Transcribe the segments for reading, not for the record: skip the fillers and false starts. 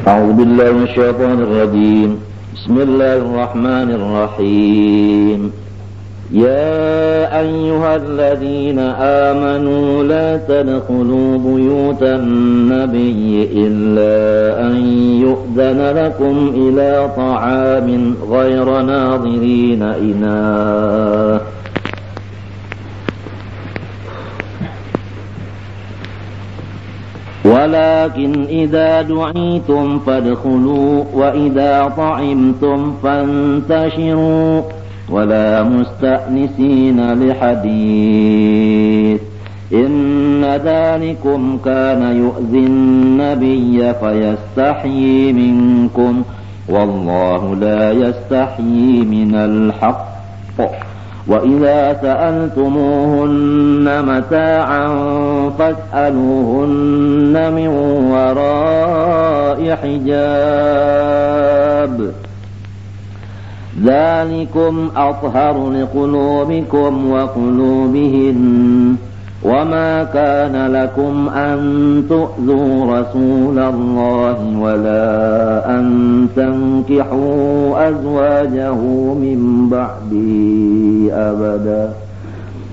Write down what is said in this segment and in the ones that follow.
أعوذ بالله من الشيطان الرجيم. بسم الله الرحمن الرحيم. يا أيها الذين آمنوا لا تدخلوا بيوت النبي إلا أن يؤذن لكم إلى طعام غير ناظرين إناه ولكن إذا دعيتم فادخلوا وإذا طعمتم فانتشروا ولا مستأنسين لحديث إن ذلكم كان يؤذي النبي فيستحيي منكم والله لا يستحيي من الحق وإذا سألتموهن متاعا فاسألوهن من وراء حجاب ذلكم أطهر لقلوبكم وقلوبهن وما كان لكم أن تؤذوا رسول الله ولا أن تنكحوا أزواجه من بعده أبدا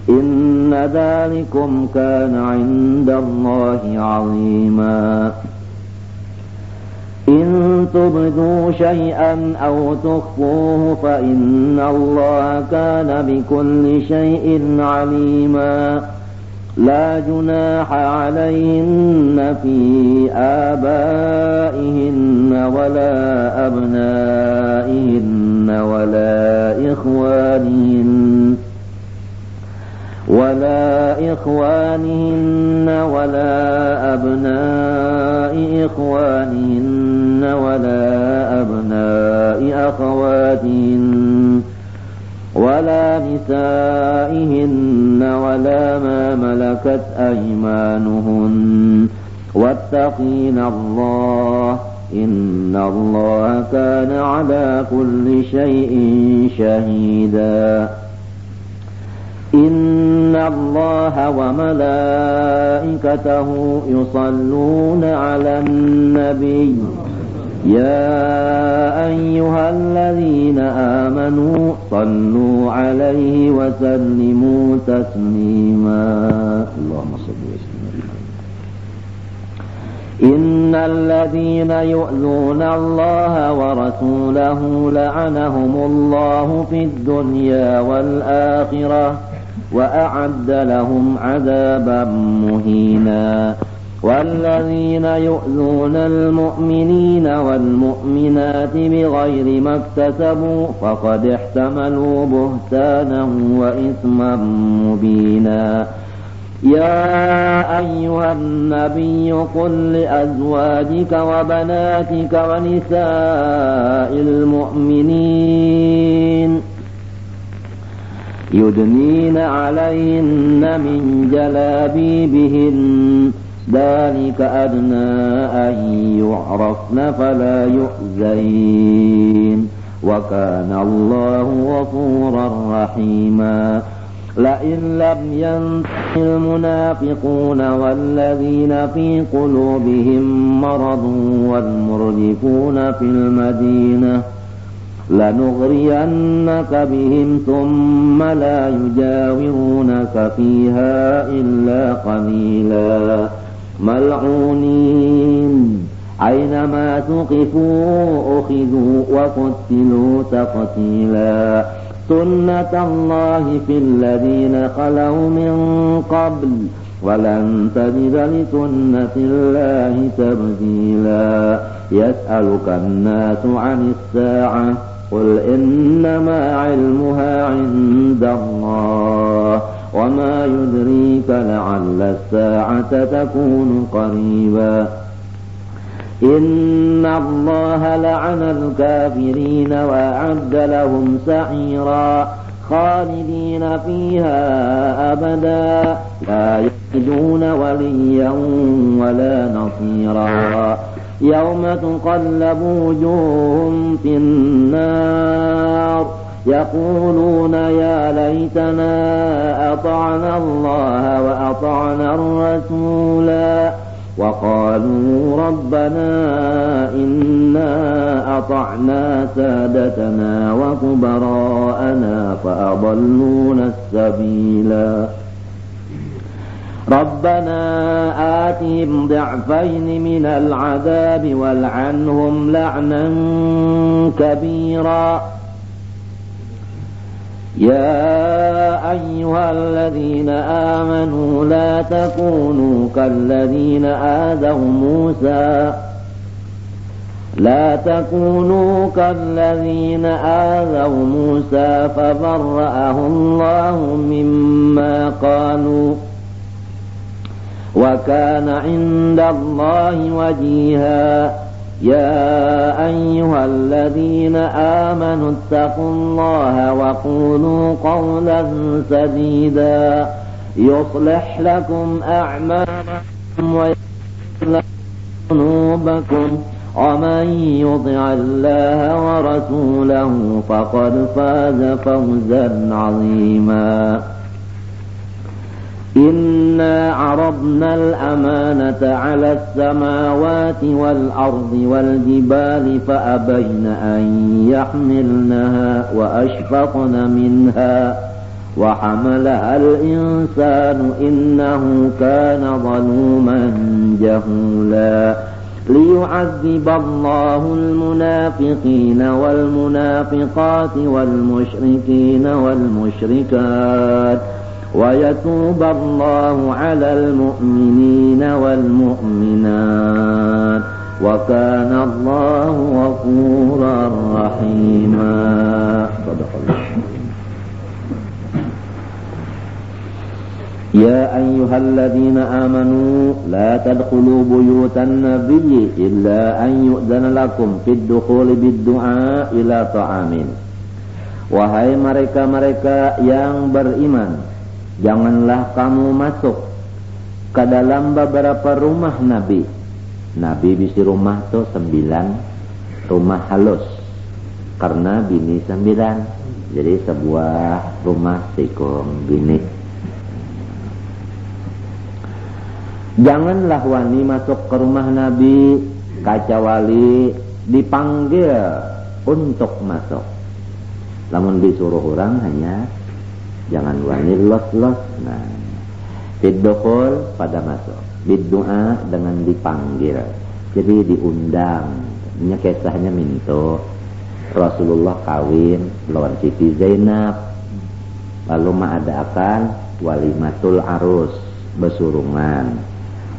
إن ذلكم كان عند الله عظيما إن تبدوا شيئا أو تخفوه فإن الله كان بكل شيء عليما لا جناح عليهن في آبائهن ولا أبنائهن ولا إخوانهن ولا أبناء إخوانهن ولا أبناء أخواتهن ولا نسائهن ولا ما ملكت أيمانهن واتقين الله إن الله كان على كل شيء شهيدا إن الله وملائكته يصلون على النبي يا أيها الذين آمنوا صلوا عليه وسلموا تسليما اللهم صل وسلم. إن الذين يؤذون الله ورسوله لعنهم الله في الدنيا والآخرة وأعد لهم عذابا مهينا والذين يؤذون المؤمنين والمؤمنات بغير ما اكتسبوا فقد احتملوا بهتانا وإثما مبينا يا أيها النبي قل لأزواجك وبناتك ونساء المؤمنين يدنين عليهن من جلابيبهن ذلك أدنى أن يعرفن فلا يؤذين وكان الله غفورا رحيما لئن لم ينته المنافقون والذين في قلوبهم مرض والمرجفون في المدينة لنغرينك بهم ثم لا يجاورونك فيها إلا قليلا ملعونين أينما ثقفوا أخذوا وقتلوا تقتيلا سنة الله في الذين خلوا من قبل ولن تجد لسنة الله تبديلا يسألك الناس عن الساعة قل إنما علمها عند الله وما يدريك لعل الساعة تكون قريبا إن الله لعن الكافرين وأعد لهم سعيرا خالدين فيها أبدا لا يجدون وليا ولا نصيرا يوم تقلب وجوههم في النار يقولون يا ليتنا أطعنا الله وأطعنا الرسولا وقالوا ربنا إنا أطعنا سادتنا وكبراءنا فأضلونا السبيلا ربنا آتهم ضعفين من العذاب والعنهم لعنا كبيرا يا أيها الذين آمنوا لا تكونوا كالذين آذوا موسى فبرأه الله مما قالوا وكان عند الله وجيها يا أيها الذين آمنوا اتقوا الله وقولوا قولا سديدا يصلح لكم أعمالكم ويغفر لكم ذنوبكم ومن يطع الله ورسوله فقد فاز فوزا عظيما إنا عرضنا الأمانة على السماوات والأرض والجبال فأبين أن يحملنها وأشفقن منها وحملها الإنسان إنه كان ظلوما جهولا ليعذب الله المنافقين والمنافقات والمشركين والمشركات ويتوب الله على المؤمنين والمؤمنات وكان الله غفورا رحيما صدق الله يا أيها الذين آمنوا لا تدخلوا بيوت النبي إلا أن يؤذن لكم في الدخول بالدعاء إلى طعام. Wahai mereka-mereka yang beriman, janganlah kamu masuk ke dalam beberapa rumah Nabi. Nabi bisi rumah tuh 9 rumah halus karena bini 9, jadi sebuah rumah tikung bini. Janganlah wani masuk ke rumah Nabi kecuali dipanggil untuk masuk. Namun disuruh orang hanya jangan wani los-los. Nah, biddukhul pada masuk, biddu'a dengan dipanggil. Jadi diundang. Ini kisahnya minto Rasulullah kawin lawan Siti Zainab. Lalu mengadakan walimatul arus, besurungan.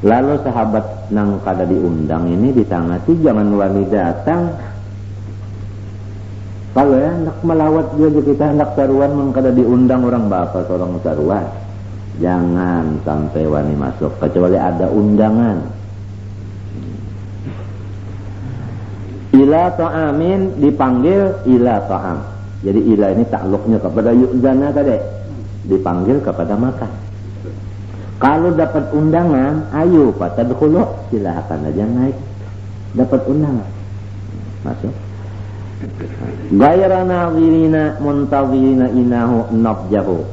Lalu sahabat nang kada diundang ini ditangati jangan wani datang. Kalau ya hendak melawat juga kita hendak saruan mengkada diundang orang bapak seorang saruan, jangan sampai wani masuk kecuali ada undangan. Ila ta'amin dipanggil ila ta'am. Jadi ila ini takluknya kepada yu'zana tadi, dipanggil kepada makan. Kalau dapat undangan, ayo fatadkhulu, silakan aja naik. Dapat undangan, masuk. Ghayra nadhirina muntazirina inahu nafjahu.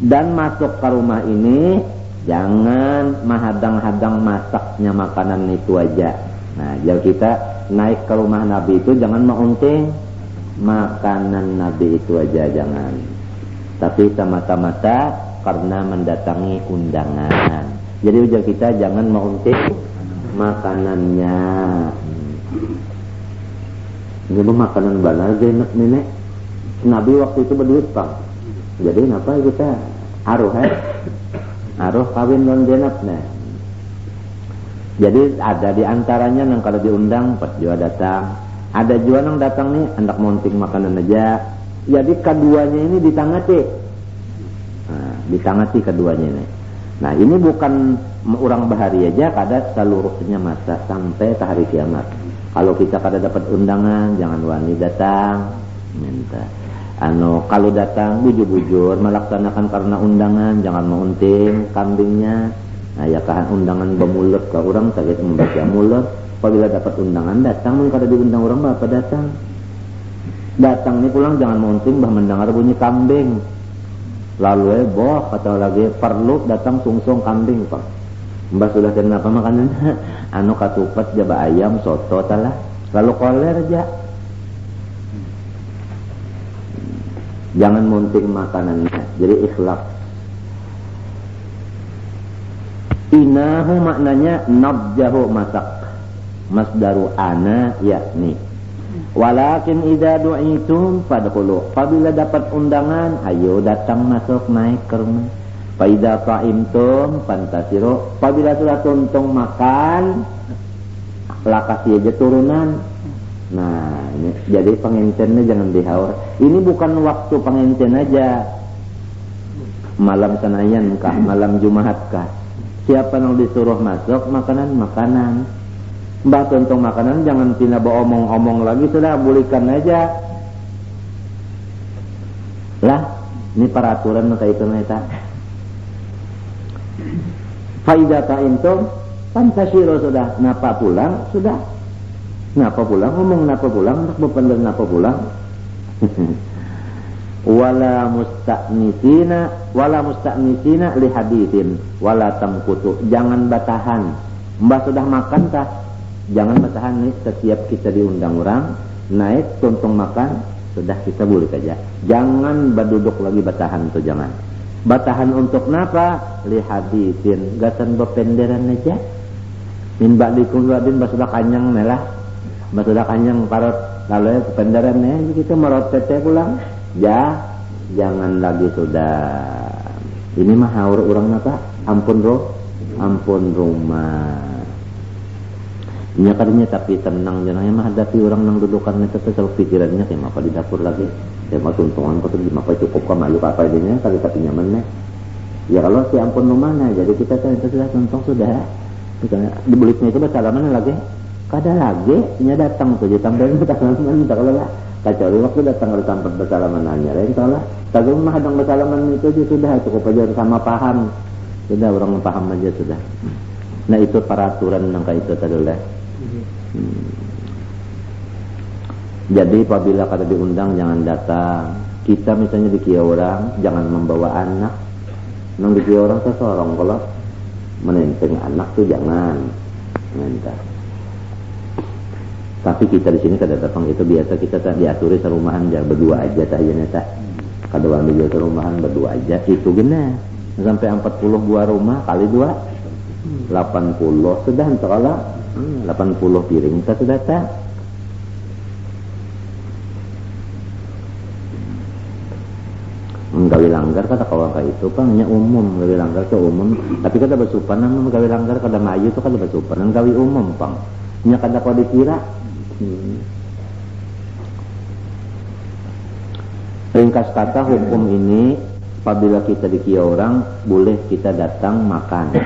Dan masuk ke rumah ini jangan menghadang-hadang masaknya makanan itu aja. Nah, jadi kita naik ke rumah Nabi itu jangan mengunting makanan Nabi itu aja, jangan. Tapi semata-mata karena mendatangi undangan. Jadi ujar kita jangan mengunting makanannya. Ini makanan banar Zainab nenek. Nabi waktu itu berduit Pak. Jadi kenapa kita aruh kawin dengan Zainab nah. Jadi ada di antaranya yang kalau diundang pas juga datang. Ada juga yang datang nih hendak monting makanan aja. Jadi keduanya ini ditangati. Nah, ditangati keduanya ini. Nah, ini bukan orang bahari aja, kada seluruhnya masa sampai ke hari kiamat. Kalau kita kada dapat undangan, jangan wani datang. Minta. Kalau datang bujur-bujur melaksanakan karena undangan, jangan mengunting kambingnya. Nah, ya kan undangan bemulut ke orang sakit membaca mulut. Apabila dapat undangan datang, mun kada diundang orang bapak datang. Datang ni pulang jangan mengunting bah mendengar bunyi kambing. Lalu boh kata lagi perlu datang sungsung kambing Pak. Mbak sudah kenapa makanan? Anu katupat jaba ayam, soto talah. Lalu koler aja. Jangan munting makanannya. Jadi ikhlas. Inahu maknanya nabjahu masak. Masdaru ana yakni. Walakin idza du'itum fadkhulu. Apabila dapat undangan, ayo datang masuk naik ke rumah. Fa idza ta'imtum fantasiru. Apabila sudah tuntung makan, lakasi aja turunan. Nah, ini jadi pengencennya jangan dihaur. Ini bukan waktu pengencen aja. Malam Senayan kah, malam Jumat kah. Siapa yang disuruh masuk makanan. Mbak tuntung makanan jangan tina omong-omong lagi, sudah bulikan aja. Lah, ini peraturan maka itu neta. Faidah ta'intum pantasiro sudah. Napa pulang sudah. Napa pulang ngomong napa pulang nak bependan napa pulang. wala musta'nisina li haditsin wala tamkutu. Jangan batahan. Mbak sudah makan tah? Jangan batahan nih, setiap kita diundang orang naik tuntung makan sudah kita boleh aja. Jangan berduduk lagi batahan tuh, jangan. Batahan untuk napa? Li haditsin gatan bependeran aja. Min ba'dikum wadin basudah kanyang melah. Basudah kanyang parot lalu bependeran kita merot tete pulang. Ya, jangan lagi sudah. Ini mah haur orang apa? Ampun rumah. Nya kadinya tapi tenang jangan mah hadapi orang nang dudukan itu terus pikirannya kayak apa di dapur lagi. Kayak mau tuntungan kok di apa cukup kok malu apa idenya kali tapi nyaman. Ya kalau si ampun rumahnya jadi kita itu sudah tuntung sudah. Misalnya dibulitnya itu bersalaman lagi. Kada lagi nya datang tuh ditambahin bersalaman kalau lah. Kecuali waktu datang ke tempat bersalamanannya lain salah. Tapi mah hadang bersalaman itu sudah cukup aja sama paham. Sudah orang paham aja sudah. Nah itu peraturan yang kayak itu tadi lah. Jadi apabila kada diundang jangan datang. Kita misalnya di kia orang jangan membawa anak. Nang di kia orang seseorang kalau menenteng anak tuh jangan. Mentah. Tapi kita di sini kada datang itu biasa kita tak diaturi serumahan jangan berdua aja tak aja neta. Kada wani juga serumahan berdua aja itu gini. Sampai 40 buah rumah kali 2 80 sudah entahlah 80 piring kita sudah tak. Menggawi langgar kata kawan kayak itu kan hanya umum gawi langgar itu umum tapi kata bersupan nama gawi langgar kada mayu itu kada bersupan gawi umum pang nya kada kau dikira. Ringkas kata hukum ini apabila kita dikia orang boleh kita datang makan.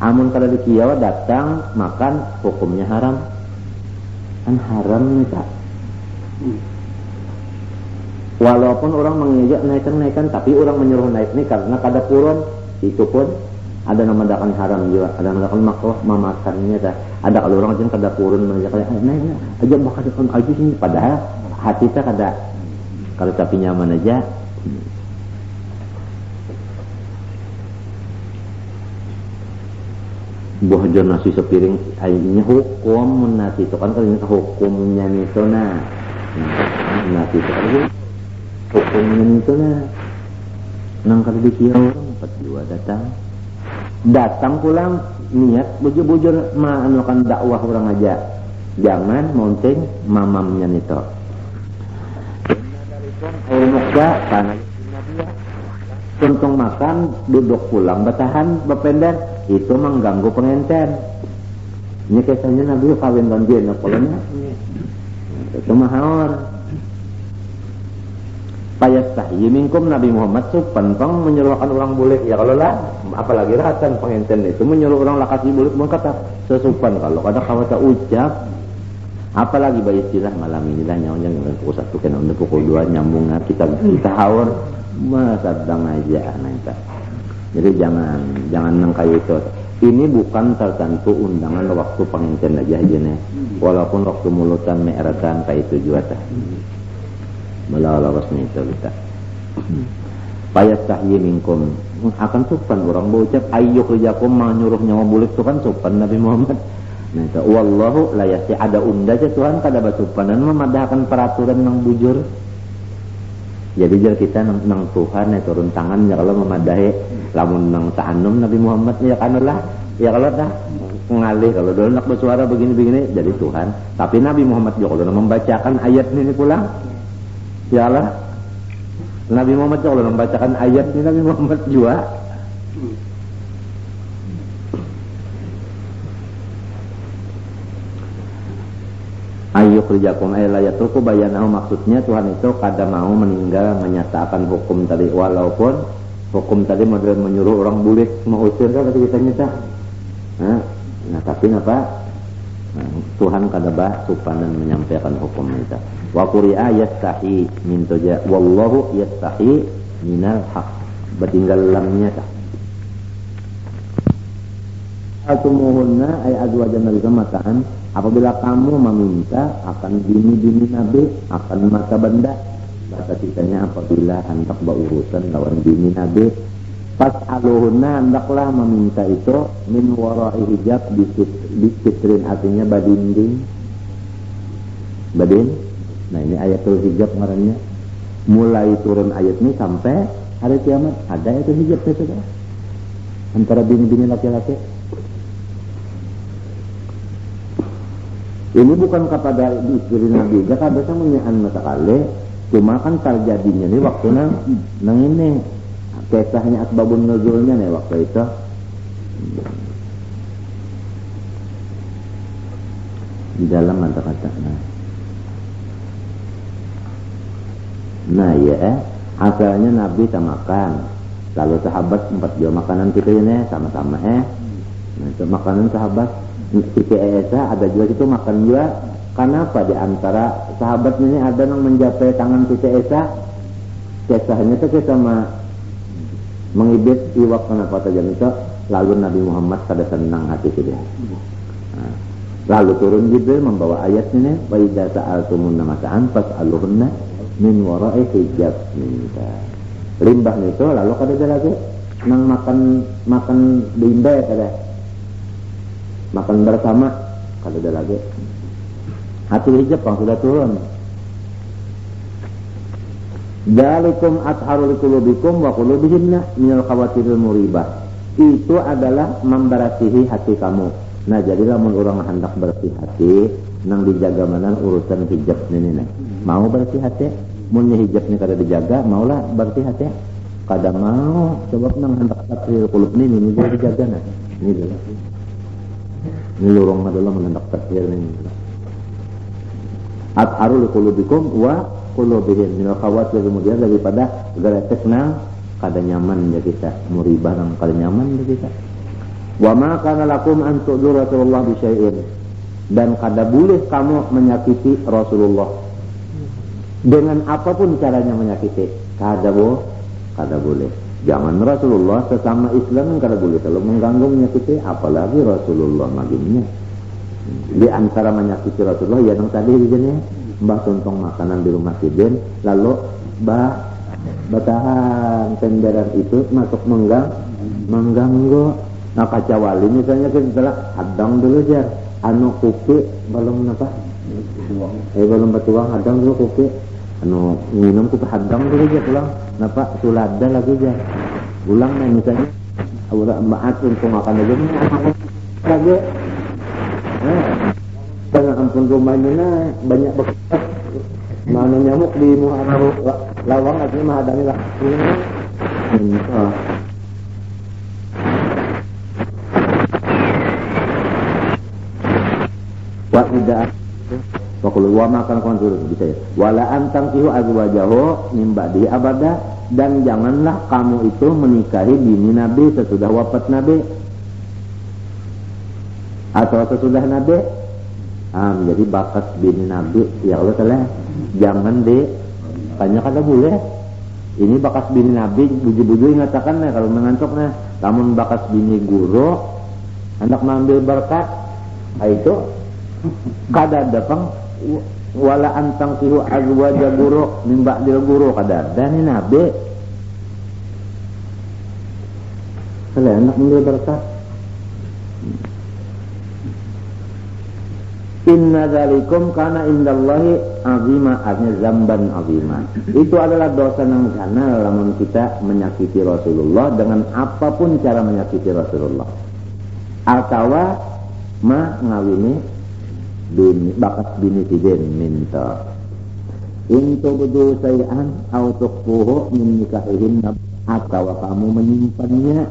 Amun kada dikia datang makan hukumnya haram. Kan haram nih tak. Walaupun orang mengejak naikkan tapi orang menyuruh naik ini karena kada purun itu pun ada nama dakan haram juga, ada nama dakan makruh memakannya dah. Ada kalau orang jangan kada purun mengejak naik aja bakal dakan aja sini padahal hati kita kada kalau tapi nyaman aja. Buah jon nasi sepiring airnya hukum nasi itu kan kalau hukumnya itu nasi itu kan hukumnya itu nang kada dikira orang 42 datang pulang niat bujur-bujur melakukan dakwah orang aja jangan mounting mamamnya itu air muksa tanah tuntung makan duduk pulang batahan bepender itu mengganggu pengenten ini kisahnya Nabi kawin banjir nakolanya itu mahal payastahyi minkum Nabi Muhammad supan pang menyuruhkan orang bulik ya kalau lah apalagi rahatan pengenten itu menyuruh orang lakasi bulik pun kata sesupan kalau kada kawata ucap apalagi bayi istilah malam ini lah nyawanya pukul 1 kena pukul 2 nyambung kita haur masadang aja nanti. Jadi jangan nangkai itu. Ini bukan tertentu undangan waktu pengenten aja nih. Walaupun waktu mulutan me'eratan kayak itu juga tah. Melawas nih itu kita. payastahyi minkum, akan sopan orang berucap ayyukhrijakum menyuruh nyawa bulik itu kan sopan Nabi Muhammad. Nah itu wallahu la yasti, ada unda aja Tuhan kada basupanan memadahkan peraturan yang bujur. Jadi jar kita nang Tuhan ya turun tangan ya kalau memadahi lamun nang ta'annum Nabi Muhammad ya kanulah ya kalau dah ngalih kalau dulu nak bersuara begini-begini jadi Tuhan. Tapi Nabi Muhammad juga kalau membacakan ayat ini pulang ya Allah Nabi Muhammad juga kalau membacakan ayat ini Nabi Muhammad juga ayyukhrijakum ay la yatruku bayanahu, maksudnya Tuhan itu kada mau meninggal menyatakan hukum tadi, walaupun hukum tadi model menyuruh orang bulik mau usir kan kita nyata. Nah tapi apa? Tuhan kada bah supanan menyampaikan hukum itu. Wa quri'a yastahi min tuja wallahu yastahi minal haq. Bertinggal lamnya tah. Atumuhunna ay azwajan mataan, apabila kamu meminta akan bini-bini Nabi, akan mata benda, bahasa kitanya apabila hendak berurusan lawan bini Nabi, fas'aluhunna, hendaklah meminta itu min wara'i hijab, bisitrin artinya badinding, badin. Nah ini ayatul hijab ngarannya. Mulai turun ayat ini sampai hari kiamat ada ayatul hijab itu antara bini-bini laki-laki. Ini bukan kepada istri Nabi, dia kada menyian masa kali, cuma kan terjadinya nih waktu nang ini kisahnya asbabun nuzulnya nih waktu itu. Di dalam kata-kata. Nah ya, asalnya Nabi makan, lalu sahabat 4 jual makanan kita ini sama-sama Nah itu makanan sahabat. Siti Aisyah ada juga itu makan juga. Kenapa di antara sahabatnya ini ada yang menjapai tangan Siti Aisyah? Kisahnya itu kisah mengibit iwak kenapa tajam itu. Lalu Nabi Muhammad kada senang hati dia. Lalu turun Jibril membawa ayat ini, wa idza sa'altumunna mata'an fas'aluhunna min wara'i hijab minta. Limbah itu lalu kada ada lagi nang makan limbah kada. Makan bersama kalau ada lagi hati hijab yang sudah turun. Dzalikum atharu liqulubikum wa qulubihinna minal khawatiril muribah. Itu adalah memberasihi hati kamu. Nah jadi lamun orang hendak bersih hati nang dijaga mana urusan hijab ini nih. Mau bersih hati mun hijab ni kada dijaga maulah bersih hati kada mau sebab nang hendak tathhir qulub ini dia dijaga nah ini dulu. Ini lorong adalah menhendak tathhir ini. Atharu liqulubikum wa qulubihim minal khawatir, kemudian daripada geretek nang kada nyaman ya kita, muribah nang kada nyaman ya kita. Wa ma kana lakum an tu'dhu Rasulullah bi syai'in, dan kada boleh kamu menyakiti Rasulullah dengan apapun caranya menyakiti. Kada boleh. Jangan Rasulullah sesama Islam kada boleh kalau mengganggu menyakiti, apalagi Rasulullah maginya. Di antara menyakiti Rasulullah ya yang tadi begini, mbah tuntong makanan di rumah sidin, lalu batahan tenderan itu masuk mengganggu. Nah kacawali misalnya kita telah hadang dulu jar, anu kopi belum apa? Belum bertuang hadang dulu kopi. Anu minum kopi hadang dulu jar pulang. Napa sulada lagi jar. Ulang nih misalnya, udah maat untuk makan aja lagi. Dengan ampun rumahnya nah, banyak bekas. Mana nyamuk di muharam lawang artinya mahadani lah. Wa idza Wakulu wa makan konsul bisa ya. Wala antang sihu azwajahu min ba'di abada, dan janganlah kamu itu menikahi bini Nabi sesudah wafat Nabi atau sesudah Nabi. Jadi bakas bini Nabi ya Allah telah jangan banyak kada boleh. Ini bakas bini Nabi buju-buju ngatakan kalau mengantuknya. Namun bakas bini guru hendak mengambil berkat itu kada datang. Wala antang sihu azwaja guru min ba'dil guru kada ada ni Nabi. Kalau anak mengambil berkat. Inna dzalikum kana indallahi azima, artinya zamban azima. Itu adalah dosa nang kana lamun kita menyakiti Rasulullah dengan apapun cara menyakiti Rasulullah. Atawa ngawini bini bakat bini sidin minta. Intu budu sayan au tuqfuhu min nikahihin, atawa kamu menyimpannya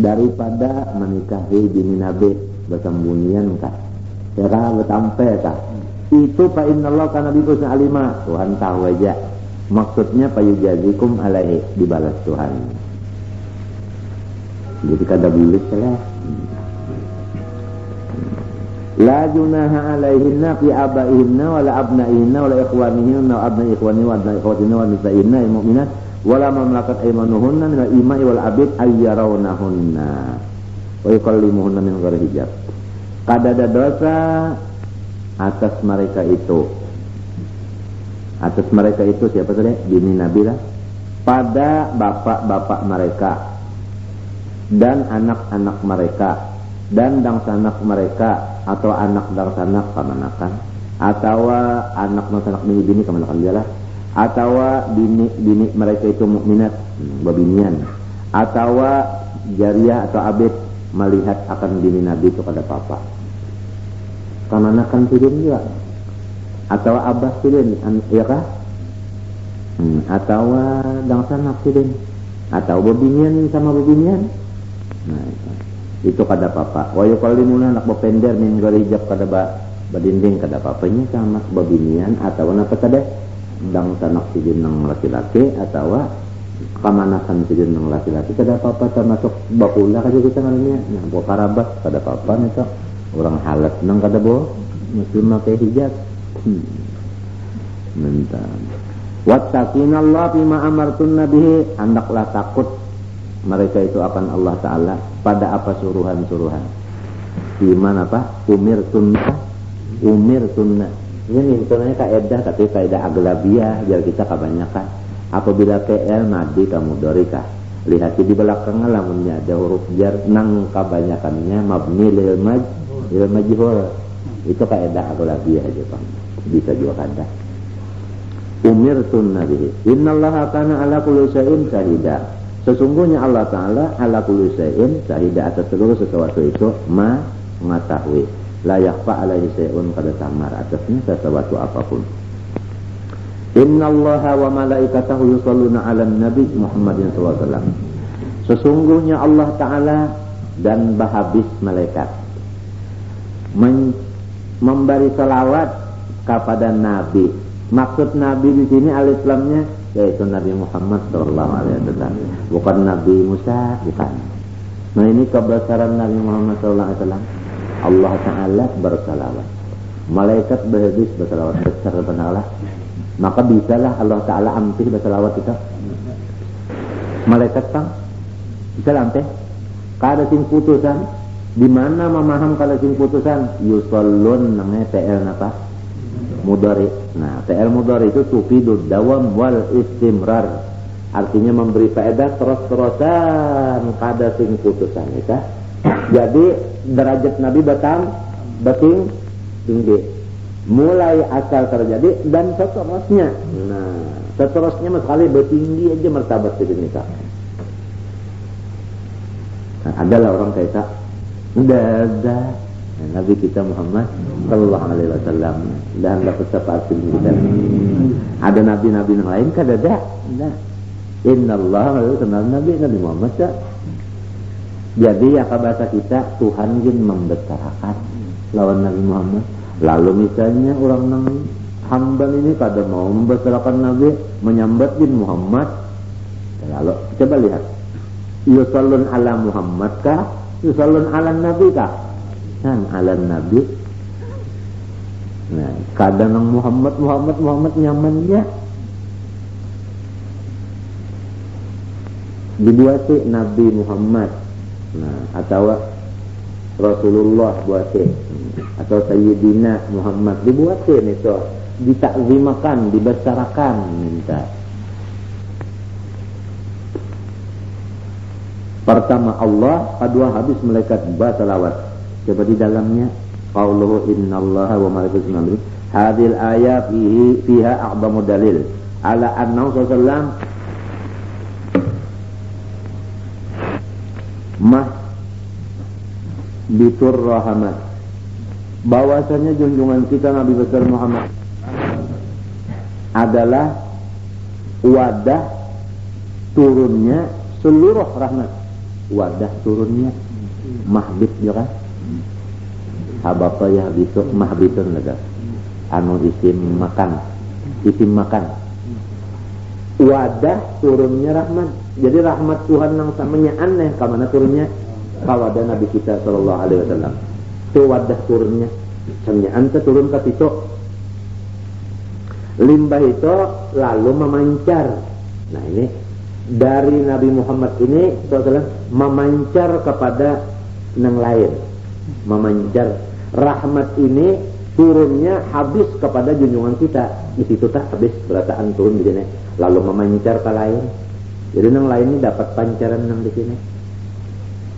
daripada menikahi bini Nabi bersembunyian kah? Kira betampe kah? Itu fa innallaha kana bikum alima, Tuhan tahu aja. Maksudnya payujazikum alaihi, dibalas Tuhan. Jadi kada bulik lah. La junaha alaihinna fi abaihinna wala abnaihinna wala ikhwanihinna wa abnai ikhwani wa abnai ikhwatinna wa nisaihinna al mu'minat wala ma malakat aymanuhunna min al-ima'i wal abid ayyarawnahunna wa yukallimuhunna min ghairi hijab. Kada ada dosa atas mereka itu. Atas mereka itu siapa tadi? Bini Nabi lah. Pada bapak-bapak mereka dan anak-anak mereka dan dangsanak mereka atau anak dangsanak kamanakan, atau anak dangsanak bini kamanakan dia lah, atau bini mereka itu mukminat babinian, atau jariah atau abid melihat akan bini Nabi itu pada papa kamanakan sidin juga, atau abah sidin ya kah? Atau dangsanak sidin, atau babinian sama babinian. Nah itu kada papa. Wa yukallimuna anak bapender min ghairi hijab kada badinding kada papanya sama babinian, atau napa kada dangsanak sidin nang laki-laki, atau kamanakan sidin nang laki-laki kada papa, termasuk bakula kaja kita ngaranya. Nah bo karabas kada papa nih toh. Orang halat nang kada bo mesti pakai hijab. Mentang. Wattaqinallaha bima amartun nabihi, hendaklah takut mereka itu akan Allah Ta'ala pada apa suruhan-suruhan. Iman apa? Umir sunnah. Ini sebenarnya kaidah, tapi kaidah aglabiyah biar kita kebanyakan. Apabila PL madi kamu dorika. Lihat di belakang lamunnya ada huruf jar nang kebanyakannya mabni lil majhul. Itu kaidah aglabiyah aja Bang. Bisa juga kada. Umir sunnah bihi. Innallaha kana ala kulli syai'in syahida. Sesungguhnya Allah Ta'ala ala kulli syai'in syahida, atas seluruh sesuatu itu mengetahui. La yakhfa alaihi syai'un, pada samar atasnya sesuatu apapun. Innallaha wa malaikatahu yusholluna 'alan nabi Muhammadin sallallahu alaihi wasallam. Sesungguhnya Allah Ta'ala dan bahabis malaikat memberi salawat kepada Nabi. Maksud Nabi di sini al-Islamnya yaitu Nabi Muhammad sallallahu alaihi wasallam, bukan Nabi Musa, bukan. Nah ini kebesaran Nabi Muhammad sallallahu alaihi wasallam. Allah Ta'ala bersalawat, malaikat berhabis bersalawat besar kepada Allah. Maka bisalah Allah Ta'ala ampih bersalawat itu. Malaikat Bang bisa ampih. Kada sing putusan, di mana memaham kada sing putusan? Yusallun namanya TL apa? Mudhari. Nah, TL mudhari itu tufidud dawam wal istimrar. Artinya memberi faedah terus-terusan kada sing putusan ya. Jadi derajat Nabi bating tinggi. Mulai asal terjadi dan seterusnya. Nah, seterusnya sekali bertinggi aja martabat di dunia. Nah, adalah orang kayak ada Nabi kita Muhammad sallallahu alaihi wasallam dan dapat syafaat kita. Ada nabi-nabi yang lain kan ada. Nah, innallaha wa kenal Nabi Muhammad tak. Jadi ya bahasa kita Tuhan jin membesarkan lawan Nabi Muhammad. Lalu misalnya orang nang hamba ini kada mau membesarkan Nabi, menyambat jin Muhammad. Lalu coba lihat. Yusallun ala Muhammad kah? Yusallun ala Nabi kah? Kan ala Nabi. Nah, kadang nang Muhammad nyamannya. Dibuati Nabi Muhammad. Nah, atau Rasulullah buati, atau Sayyidina Muhammad dibuatin itu, ditakzimakan, dibesarkan minta. Pertama Allah, kedua habis malaikat bersalawat. Coba di dalamnya qauluhu innallaha wa malaikatahu yusalluna hadil ayat fiha a'zamu dalil ala annahu sallallahu mah bitur rahmat, bahwasanya junjungan kita Nabi besar Muhammad adalah wadah turunnya seluruh rahmat, wadah turunnya mahbit juga habata ya bitu mahbitun lega anu isim makan wadah turunnya rahmat. Jadi rahmat Tuhan yang samanya aneh kamana turunnya kawadah Nabi kita sallallahu alaihi wasallam itu wadah turunnya samanya anta turun ke situ limbah itu lalu memancar. Nah ini dari Nabi Muhammad ini sallallahu memancar kepada yang lain, memancar rahmat ini turunnya habis kepada junjungan kita di situ tak habis berataan turun di sini lalu memancar ke lain. Jadi yang lain ini dapat pancaran yang di sini.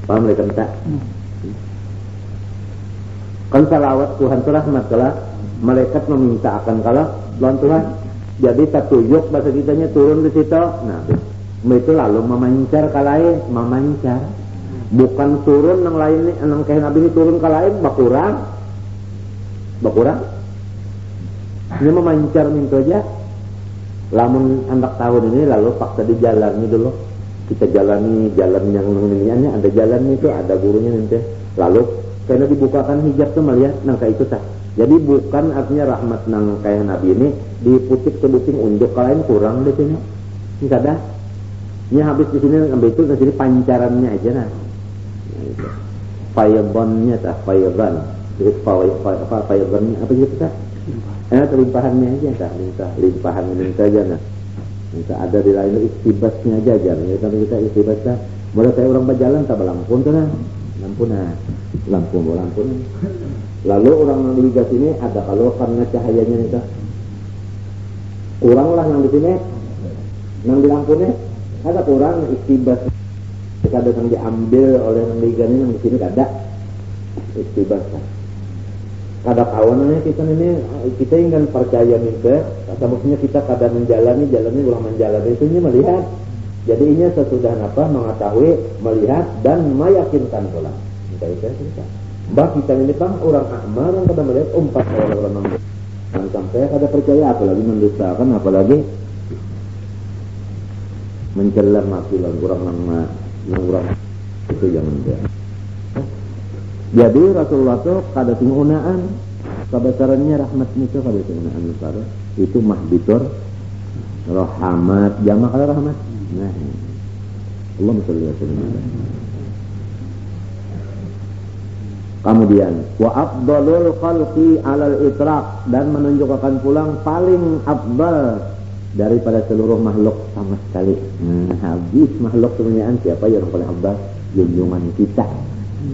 Paham mereka tak? Kan salawat Tuhan itu rahmat kalau malaikat meminta akan kalau lawan Tuhan. Jadi tatuyuk bahasa kitanya turun di situ. Nah, itu lalu memancar ke lain, memancar. Bukan turun yang lain ini, yang kayak Nabi ini turun ke lain, bakurang. Ini memancar minta aja. Lamun hendak tahun ini lalu paksa dijalani dulu. Kita jalani jalan yang ini ada jalan itu, ada gurunya nanti. Lalu karena dibukakan hijab tuh melihat nangka itu tak. Jadi bukan artinya rahmat nang kayak Nabi ini diputik sebuting unjuk ke lain kurang di sini. Ini ada. Ini habis di sini ambil itu di sini pancarannya aja nah. Fayadhannya tak fayadhan. Jadi fayadhannya apa gitu tak? Limpahannya aja tak, minta aja nah. Minta ada di lain istibasnya aja. Ya kalau kita istibas tak, boleh saya orang berjalan tak belampun tu nah. Lampu. Lalu orang yang di gas ini ada kalau karena cahayanya itu kurang lah yang di sini, yang di lampunya ada kurang istibas. Ada yang diambil oleh yang di gas ini, yang di sini ada istibas. Kada kawanannya kita ingin percaya minta, maksudnya kita kadang menjalani ulang menjalani itu melihat. Jadi ini sesudah apa mengetahui, melihat dan meyakinkan pula. Kita. Mbak kita ini bang orang amal yang kada melihat umpat orang dan sampai kada percaya apalagi mendustakan apalagi mencela mati orang itu jangan dia. Jadi Rasulullah itu kada tinggunaan kebesarannya rahmat itu kada tinggunaan besar itu mahbitur rahmat jama kada rahmat. Nah, Allahumma shalli wa sallim. Kemudian wa afdalul khalqi 'alal itraq dan menunjukkan pulang paling afdal daripada seluruh makhluk sama sekali. Habis makhluk kemuliaan siapa yang paling afdal? Junjungan kita.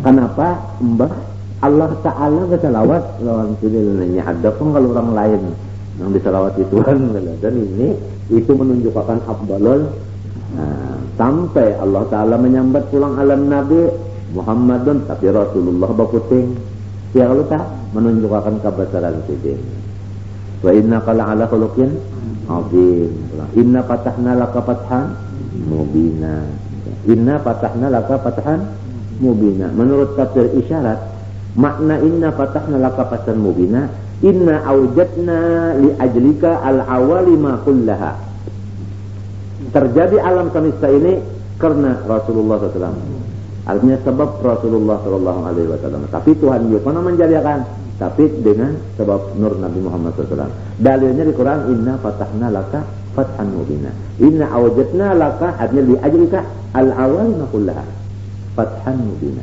Kenapa? Mbah Allah Ta'ala bersalawat lawan sililnya ada pun kalau orang lain yang disalawati Tuhan dan ini itu menunjukkan afdalul sampai Allah Ta'ala menyambat pulang alam Nabi Muhammadun tapi Rasulullah bakuting ya kalau tak menunjukkan kebesaran sidin wa innaka la'ala khuluqin azim inna fatahna laka fathan mubina mubina menurut tafsir isyarat makna inna fatahna laka fathan mubina inna awjadna li ajlika al-awalima kullaha terjadi alam semesta ini karena Rasulullah SAW. Artinya sebab Rasulullah SAW. Tapi Tuhan juga pernah menjadikan. Tapi dengan sebab nur Nabi Muhammad SAW. Dalilnya di Quran inna fatahna laka fathan mubina. Inna awjadna laka artinya li ajlika al-awalima kullaha fathan mubina.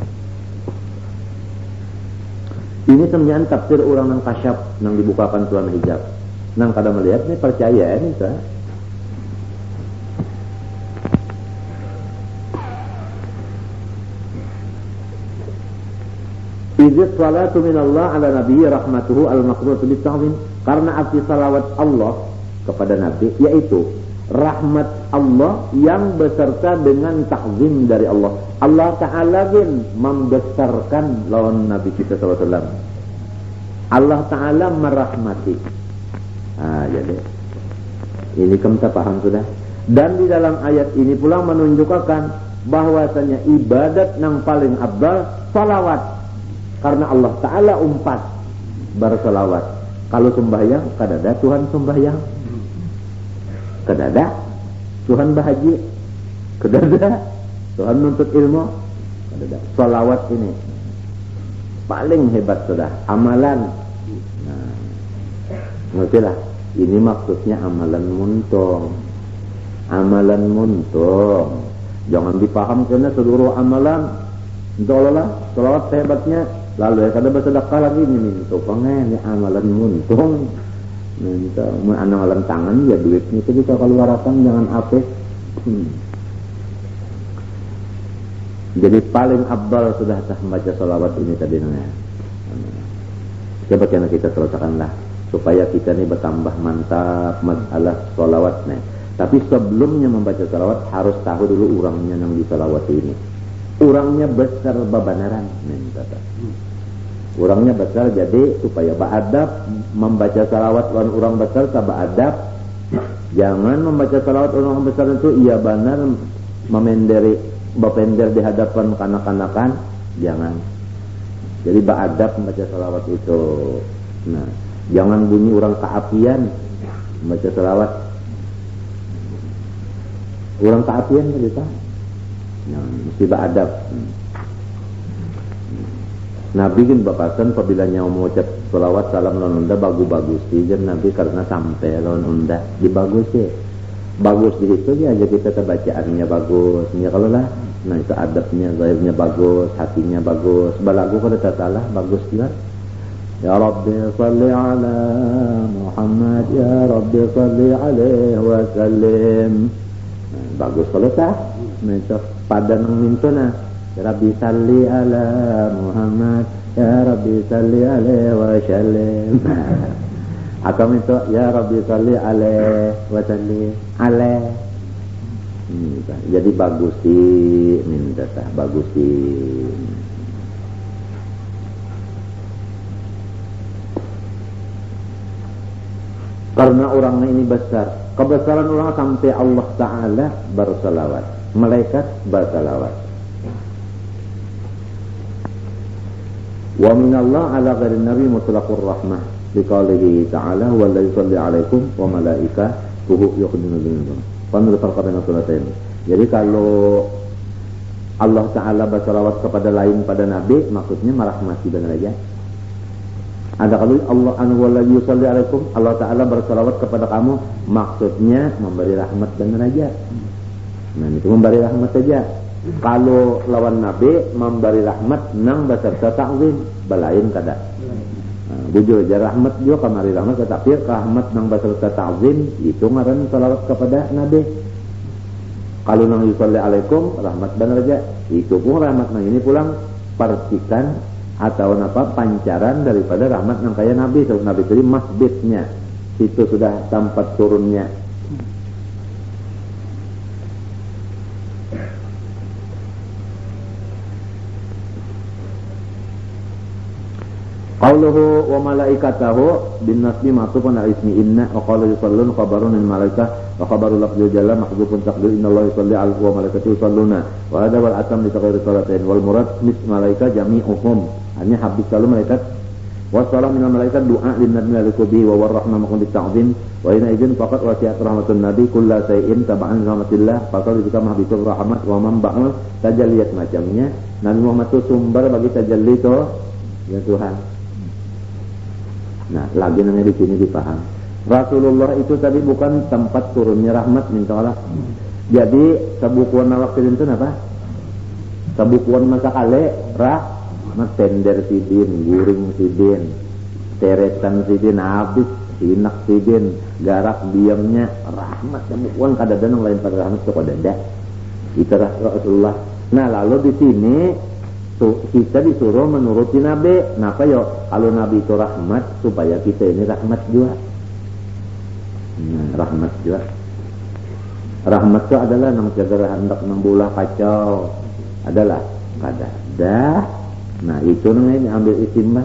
Ini sebenarnya tafsir orang yang kasyaf yang dibukakan Tuhan hijab. Nang kada melihat ini percaya ini sah. Izz salatu minallah ala nabiyyi rahmatuhu al-maqrutu bit-ta'zim karena arti salawat Allah kepada Nabi yaitu rahmat Allah yang beserta dengan ta'zim dari Allah. Allah Ta'ala bin membesarkan lawan Nabi kita SAW. Allah Ta'ala merahmati. Jadi ini kita paham sudah. Dan di dalam ayat ini pula menunjukkan bahwasanya ibadat yang paling abdal salawat. Karena Allah Ta'ala umpat bersalawat. Kalau sembahyang, kadada Tuhan sembahyang, kadada Tuhan bahagia, kadada Tuhan nuntut ilmu, kadada. Salawat ini paling hebat sudah amalan. Ngertilah, ini maksudnya amalan muntung. Amalan muntung. Jangan dipaham karena seluruh amalan Allah salawat hebatnya. Lalu ya kada bersedekah lagi ini minta pengen amalan muntung. Minta amalan tangan ya duitnya itu bisa keluarkan jangan apes. Jadi paling abdal sudah membaca salawat ini tadi namanya. Coba kita selesaikanlah supaya kita ini bertambah mantap masalah salawatnya. Tapi sebelumnya membaca salawat harus tahu dulu orangnya yang di salawat ini. Orangnya besar babanaran. Orangnya besar jadi supaya beradab membaca salawat orang besar tak beradab. Jangan membaca salawat orang besar itu iya benar bapender di hadapan kanak-kanakan. Jangan. Jadi beradab membaca salawat itu. Nah, jangan bunyi orang keapian membaca salawat. Orang keapian kita. Nah, mesti beradab. Nabi kan bakasan apabila nyawa mengucap salawat salam lawan unda bagus-bagus dan Nabi karena sampai lawan unda dibagus ya. Bagus di situ ya aja kita terbacaannya bagus. Ya kalau lah, nah itu adabnya, zahirnya bagus, hatinya bagus. Balagu kalau tak salah bagus juga. Ya Rabbi salli ala Muhammad, ya Rabbi salli alaihi wa sallim. Nah, bagus kalau tak. Nah itu padan minta nah. Ya Rabbi salli ala Muhammad, ya Rabbi salli alaihi wa sallim. Atau minta ya Rabbi salli alaihi wa sallim alaihi. Jadi bagus sih minta tah bagus sih. Karena orangnya ini besar, kebesaran orang sampai Allah Ta'ala bersalawat, malaikat bersalawat. Wa minallah ala ghairi nabi mutlaqur rahmah biqaulihi ta'ala wallazi yusalli alaikum wa malaikatuhu yuqdinu bikum. Pandu perkara yang jadi kalau Allah Ta'ala bersalawat kepada lain pada nabi maksudnya merahmati dan raja. Ada kalau Allah wallazi yusalli alaikum Allah Ta'ala bersalawat kepada kamu maksudnya memberi rahmat dan raja. Nah itu memberi rahmat saja. Kalau lawan Nabi memberi rahmat nang beserta ta'zim balain kada. Jujur aja rahmat juga kamari rahmat tetapi rahmat nang beserta ta'zim itu ngaran salawat kepada Nabi. Kalau nang yusalli alaikum rahmat dan raja itu pun rahmat nang ini pulang partikan atau apa pancaran daripada rahmat nang kaya Nabi. So, Nabi tadi masjidnya itu sudah tempat turunnya. Qauluhu wa malaikatahu bin nasbi ma'tufun ala ismi inna wa qala yusallun khabarun al malaikah wa khabaru lafzul jalla mahdhufun taqdir innallaha yusalli ala wa malaikatu yusalluna wa hadha wal atam li taghayyur salatain wal murad mis malaika jami'uhum hanya habis kalau malaikat wa salam minal malaikat du'a lin nabi alikubi wa warahmah makun ta'zim wa ina idzin faqat wasi'at rahmatun nabi kullu shay'in tab'an rahmatillah faqad juga mahbitur rahmat wa man ba'al tajalliyat macamnya Nabi Muhammad itu sumber bagi tajalli itu ya Tuhan. Nah, lagi namanya di sini dipaham. Rasulullah itu tadi bukan tempat turunnya rahmat minta Allah. Jadi sabukuan waktu itu apa? Sabukuan masa kale rahmat tender sidin, guring sidin, teretan sidin habis, sinak sidin, garak diamnya rahmat sabukuan kadada nang lain pada rahmat itu kadada. Itu Rasulullah. Nah, lalu di sini kita disuruh menuruti Nabi. Kenapa yo? Kalau Nabi itu rahmat, supaya kita ini rahmat juga. Rahmat juga. Rahmat itu adalah nang jaga hendak membulah kacau. Adalah kada. Nah, itu namanya ambil istimewa.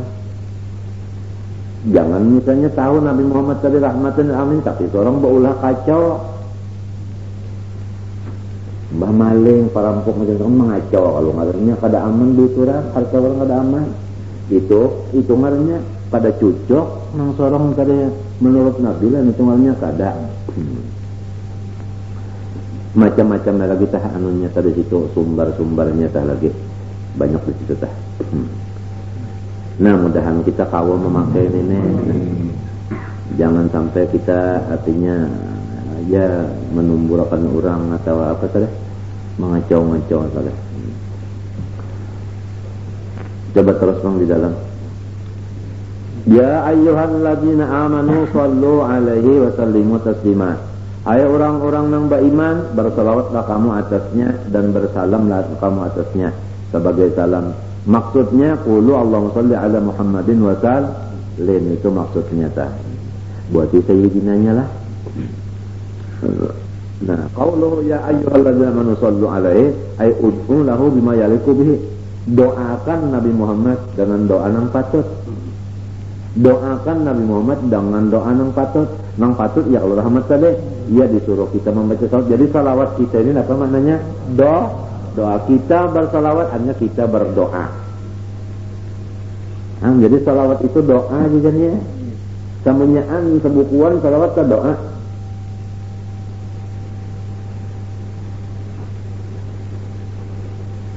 Jangan misalnya tahu Nabi Muhammad tadi rahmatan lil alamin tapi seorang berulah kacau. Mbah maling, perampok macam itu mengacau kalau ngarannya kada aman duit orang, harta orang kada aman. Itu ngarannya pada cucok nang seorang tadi menurut Nabi lah itu ngarannya kada. Macam-macam lagi tah anunya tadi situ sumber-sumbernya tah lagi banyak di situ tah. Nah, mudahan kita kawal memakai ini. Jangan sampai kita artinya ya menumburkan orang atau apa tadi mengacau-ngacau tadi. Coba terus Bang di dalam. Ya ayyuhalladzina amanu shallu alaihi wa sallimu taslima. Hai orang-orang yang beriman, bersalawatlah kamu atasnya dan bersalamlah kamu atasnya sebagai salam. Maksudnya qulu Allahumma shalli ala Muhammadin wa sallim, itu maksudnya tah. Buat sayyidinanya lah. Nah, qauluhu ya ayyuhalladzina amanu shallu alaihi ay ud'u lahu bima yaliqu bihi. Doakan Nabi Muhammad dengan doa yang patut. Doakan Nabi Muhammad dengan doa yang patut. Nang patut ya Allah rahmat tadi. Ia disuruh kita membaca salawat. Jadi salawat kita ini apa maknanya? Doa kita bersalawat hanya kita berdoa. Jadi salawat itu doa jadinya. Samunyaan sebukuan salawat ke doa.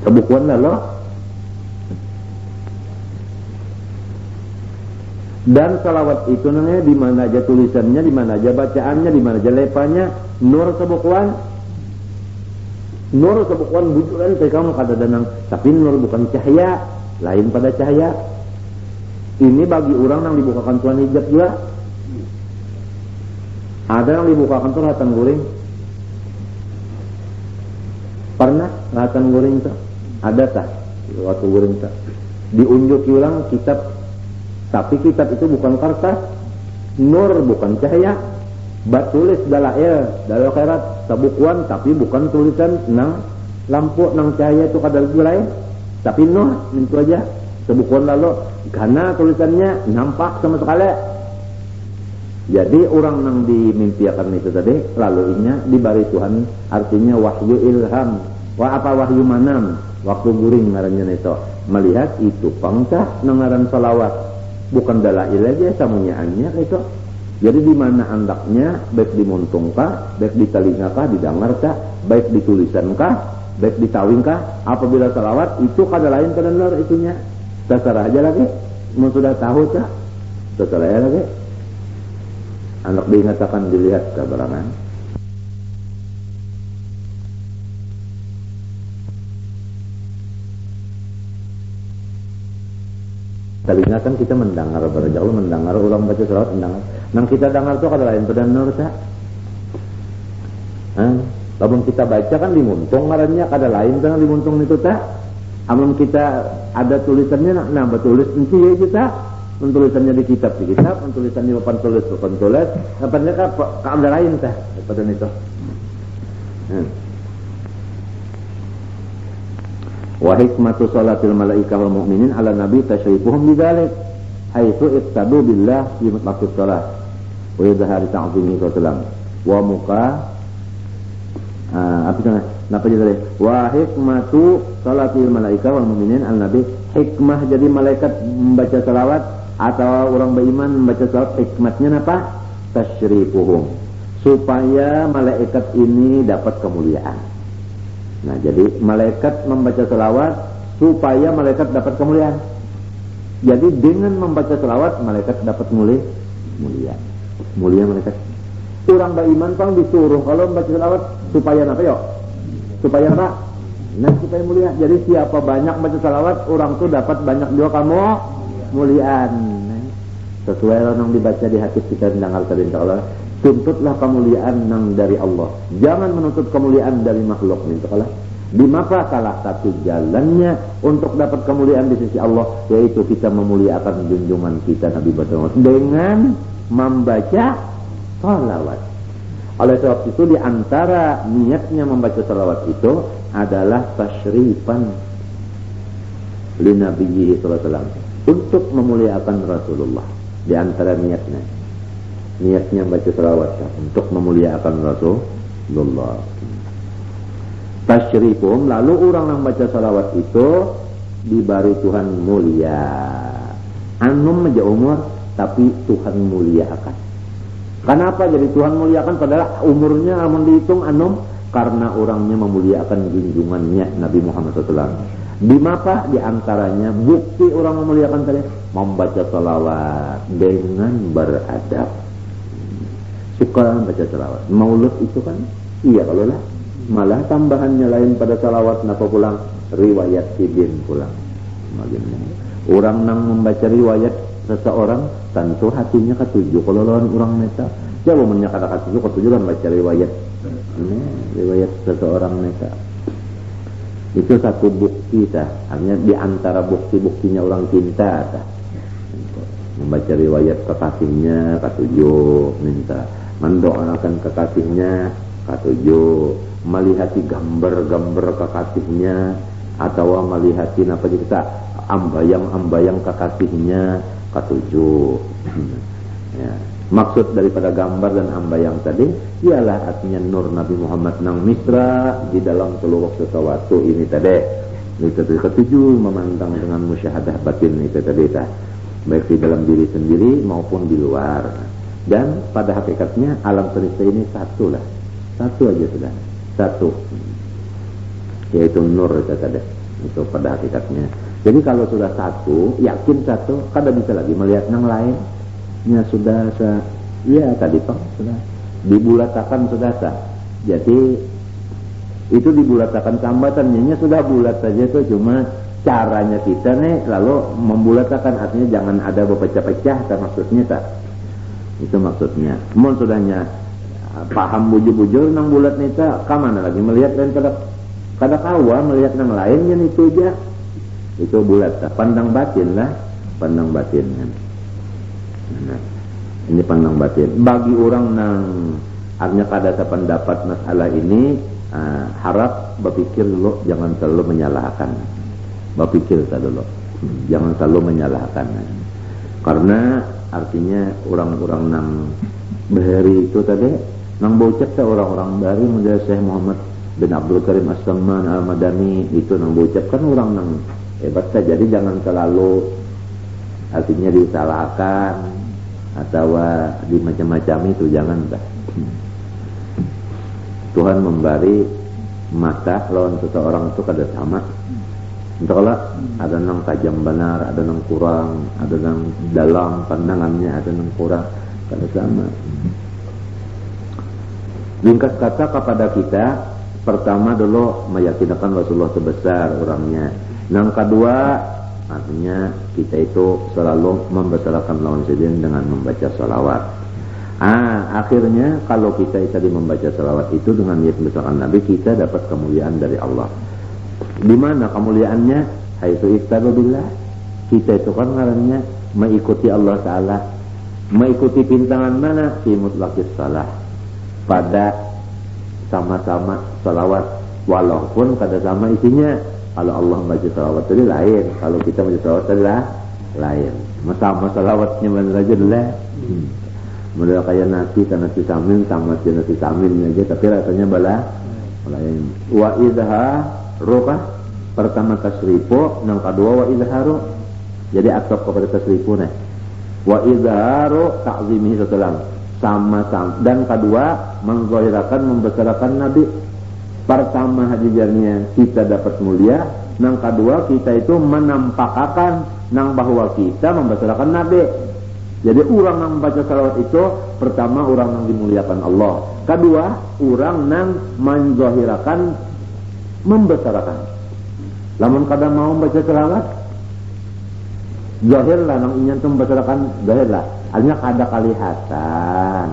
Sebukuan lah loh. Dan salawat itu namanya di mana aja tulisannya, di mana aja bacaannya, di mana aja lepanya, nur sebukuan. Nur sebukuan bujuran saya kamu kata danang, tapi nur bukan cahaya, lain pada cahaya. Ini bagi orang yang dibukakan Tuhan hijab juga. Ada yang dibukakan tuh rahatan guring. Pernah rahatan guring tuh? Ada tak? Waktu guring tuh. Diunjuki ulang kitab. Tapi kitab itu bukan kertas, nur bukan cahaya, batulis dalail, dalil khairat, sabukuan tapi bukan tulisan nang lampu nang cahaya itu kadal lain, tapi nur itu aja, sabukuan lalu karena tulisannya nampak sama sekali. Jadi orang nang dimimpiakan itu tadi, lalu inya diberi Tuhan, artinya wahyu ilham, wahyu manam, waktu guring ngarannya itu, melihat itu pangcah nangaran salawat. Bukan dalail aja samunyaannya itu. Jadi di mana andaknya, baik dimuntungkah, baik di telingakah, didengarkah, baik ditulisankah, baik ditawingkah, apabila salawat itu kada lain pada nur itunya. Terserah aja lagi. Mau sudah tahu cah, terserah aja lagi. Anak diingatakan dilihat keberangan. Telinga kan kita mendengar berjauh, mendengar orang baca salawat, mendengar. Nang kita dengar itu kada lain pada nur tak. Lamun kita baca kan dimuntung ngarannya kada lain dengan dimuntung itu tak. Amun kita ada tulisannya nah betulis nanti ya kita. Tulisannya di kitab, tulisan di papan tulis. Apanya kada lain tak pada itu. Wa hikmatu salatil malaikah wal mu'minin ala nabi tasyrifuhum bidzalik haitsu iqtadu billah fi mutlaqis salat wa yadhhari ta'zimihi sallam wa muka apa namanya napa jadi wa hikmatu salatil malaikah wal mu'minin ala nabi hikmah jadi malaikat membaca salawat atau orang beriman membaca salawat hikmatnya apa tasyrifuhum supaya malaikat ini dapat kemuliaan. Nah, jadi malaikat membaca selawat supaya malaikat dapat kemuliaan. Jadi dengan membaca selawat malaikat dapat mulia malaikat. Orang beriman pang disuruh kalau membaca selawat supaya apa yo? Supaya apa? Nah, supaya mulia. Jadi siapa banyak baca selawat, orang tuh dapat banyak juga kamu muliaan. Nah, sesuai yang dibaca di hadis kita mendengar tadi insyaallah. Tuntutlah kemuliaan nang dari Allah. Jangan menuntut kemuliaan dari makhluk. Di maka salah satu jalannya untuk dapat kemuliaan di sisi Allah yaitu kita memuliakan junjungan kita Nabi Muhammad dengan membaca salawat. Oleh sebab itu di antara niatnya membaca salawat itu adalah tasyrifan li nabiyyi sallallahu alaihi wasallam, untuk memuliakan Rasulullah. Di antara niatnya membaca salawat untuk memuliakan Rasulullah. Tasyrifum, lalu orang yang baca salawat itu diberi Tuhan mulia. Anum aja umur, tapi Tuhan muliakan. Kenapa jadi Tuhan muliakan padahal umurnya amun dihitung anum? Karena orangnya memuliakan junjungannya Nabi Muhammad SAW. Di mata di antaranya bukti orang memuliakan tadi membaca salawat dengan beradab. Suka baca salawat. Maulud itu kan iya kalau lah. Malah tambahannya lain pada salawat napa pulang riwayat Ibn pulang. Orang nang membaca riwayat seseorang tentu hatinya ketujuh kalau lawan orang neta. Coba menyak kata ketujuh kan baca riwayat. Riwayat seseorang neta. Itu satu bukti tah. Artinya di antara bukti-buktinya orang cinta tah. Membaca riwayat kekasihnya ketujuh, minta mendoakan kekasihnya ketujuh, melihati gambar-gambar kekasihnya atau melihati apa kita ambayang-ambayang kekasihnya ketujuh. Ya. Maksud daripada gambar dan ambayang tadi ialah artinya nur Nabi Muhammad nang misra di dalam seluruh sesuatu ini tadi. Itu ketujuh memandang dengan musyahadah batin itu tadi tah. Baik di dalam diri sendiri maupun di luar. Dan pada hakikatnya alam semesta ini satu lah. Satu aja sudah. Satu. Yaitu nur itu tadi. Itu pada hakikatnya. Jadi kalau sudah satu, yakin satu, kada bisa lagi melihat yang lain. Ya sudah ya tadi Pak sudah dibulatakan sudah sah. Jadi itu dibulatakan tambatannya sudah bulat saja itu, cuma caranya kita nih lalu membulatakan, artinya jangan ada berpecah-pecah, maksudnya tak. Itu maksudnya. Mun sudahnya paham bujur-bujur nang bulat nih tak, kamana lagi melihat lain kada kawa melihat yang lain yang itu aja. Itu bulat tak. Pandang batin lah, pandang batin kan. Nah, ini pandang batin. Bagi orang nang artinya kada sependapat masalah ini, harap berpikir dulu, jangan terlalu menyalahkan. Berpikir dulu, jangan selalu menyalahkan. Karena artinya orang-orang nang bahari itu tadi, nang bocap orang-orang bahari model Syekh Muhammad bin Abdul Karim As-Samman Al-Madani itu nang bocap kan orang nang hebat saja. Jadi jangan selalu artinya disalahkan atau di macam-macam itu, jangan dah. Tuhan memberi mata lawan seseorang itu kada sama. Entahlah, ada yang tajam benar, ada yang kurang, ada yang dalam pandangannya, ada yang kurang, kada sama. Ringkas kata kepada kita, pertama dulu meyakinkan Rasulullah sebesar orangnya. Yang kedua, artinya kita itu selalu membesarkan lawan sedin dengan membaca salawat. Akhirnya kalau kita tadi membaca salawat itu dengan niat membesarkan Nabi, kita dapat kemuliaan dari Allah. Di mana kemuliaannya? Haitsu ittababillah. Kita itu kan ngarannya mengikuti Allah Ta'ala. Mengikuti pintangan mana? Fi mutlaqis salah. Pada sama-sama salawat, walaupun kada sama isinya. Kalau Allah baca salawat tadi lain, kalau kita baca salawat tadi lain. Sama salawatnya mana aja lah. Model kayak nasi samin sama nasi samin aja, tapi rasanya lain. Wa idha roka pertama tasrifu, yang kedua wa idharu. Jadi atop kepada tasrifu nih. Wa idharu ta'zimihi sallallahu sama-sama. Dan kedua menggolirakan membesarkan Nabi. Pertama hadijarnya kita dapat mulia, yang kedua kita itu menampakkan nang bahwa kita membesarkan Nabi. Jadi orang yang membaca salawat itu pertama orang yang dimuliakan Allah, kedua orang yang menzohirakan membesarkan. Lamun kada mau membaca salawat, zahir lah nang ingin membesarkan, zahir lah. Artinya kada kelihatan.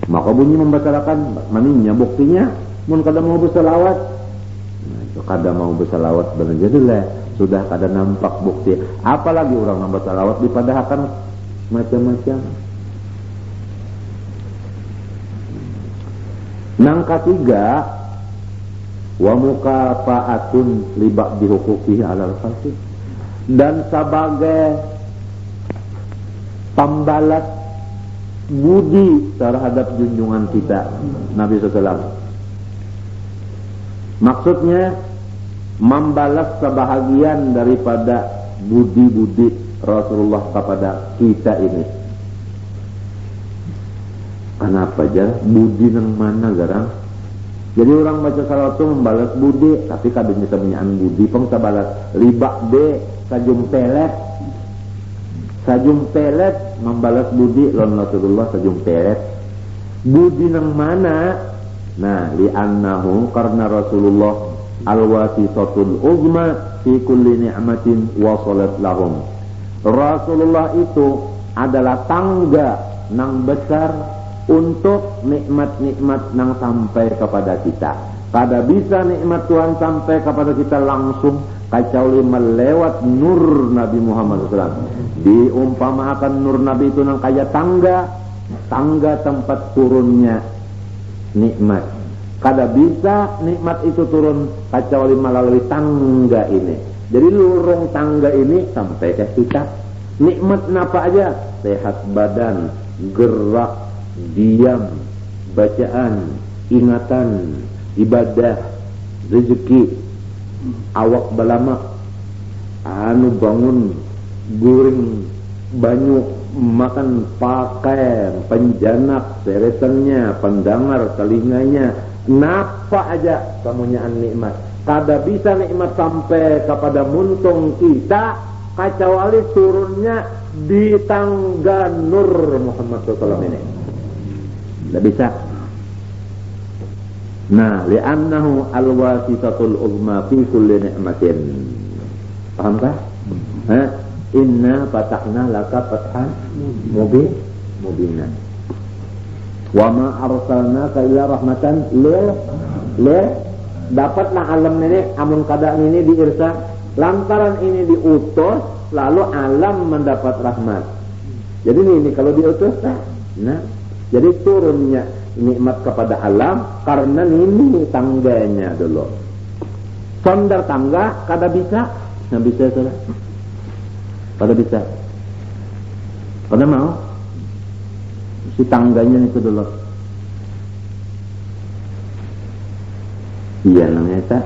Maka bunyi membesarkan maninya buktinya. Mun kada mau bersalawat, nah itu kada mau bersalawat benar jadilah sudah kada nampak bukti. Apalagi orang yang bersalawat dipadahkan macam-macam. Nang ketiga, wa mukafaatun li ba'di huquqihi 'alal khalqi, dan sebagai pembalas budi terhadap junjungan kita Nabi SAW. Maksudnya membalas sebahagian daripada budi-budi Rasulullah kepada kita ini. Kenapa aja budi nang mana garang? Jadi orang baca salawat itu membalas budi, tapi kadang kebanyakan budi pun balas libak de sajum pelet membalas budi lawan Rasulullah sajum pelet. Budi nang mana? Nah, li'annahu karena Rasulullah al-wasisatul uzma fi kulli ni'matin wasalat lahum. Rasulullah itu adalah tangga nang besar untuk nikmat-nikmat nang sampai kepada kita. Kada bisa nikmat Tuhan sampai kepada kita langsung kecuali melewat nur Nabi Muhammad SAW. Diumpamakan nur Nabi itu nang kaya tangga tempat turunnya nikmat. Kada bisa nikmat itu turun kecuali melalui tangga ini. Jadi lurung tangga ini sampai ke kita. Nikmat apa aja? Sehat badan, gerak, diam, bacaan, ingatan, ibadah, rezeki, awak balama, bangun, guring, banyu, makan, pakai, penjanak, seretannya, pendengar, telinganya, napa aja kemunyaan nikmat. Kada bisa nikmat sampai kepada muntung kita kecuali turunnya di tangga nur Muhammad SAW ini. Tidak bisa. Nah, li'annahu al-wasitatul uzma fi kulli ni'matin. Paham tak? Inna fatahna laka fathan mubinan. Wa ma arsalnaka illa rahmatan lil dapatlah alam ini amun kadang ini diirsa lantaran ini diutus lalu alam mendapat rahmat. Jadi ini kalau diutus nah jadi turunnya nikmat kepada alam karena ini tangganya dulu. Sondar tangga kada bisa, nggak bisa salah. Kada bisa. Kada mau si tangganya itu dulu. Iya namanya tak.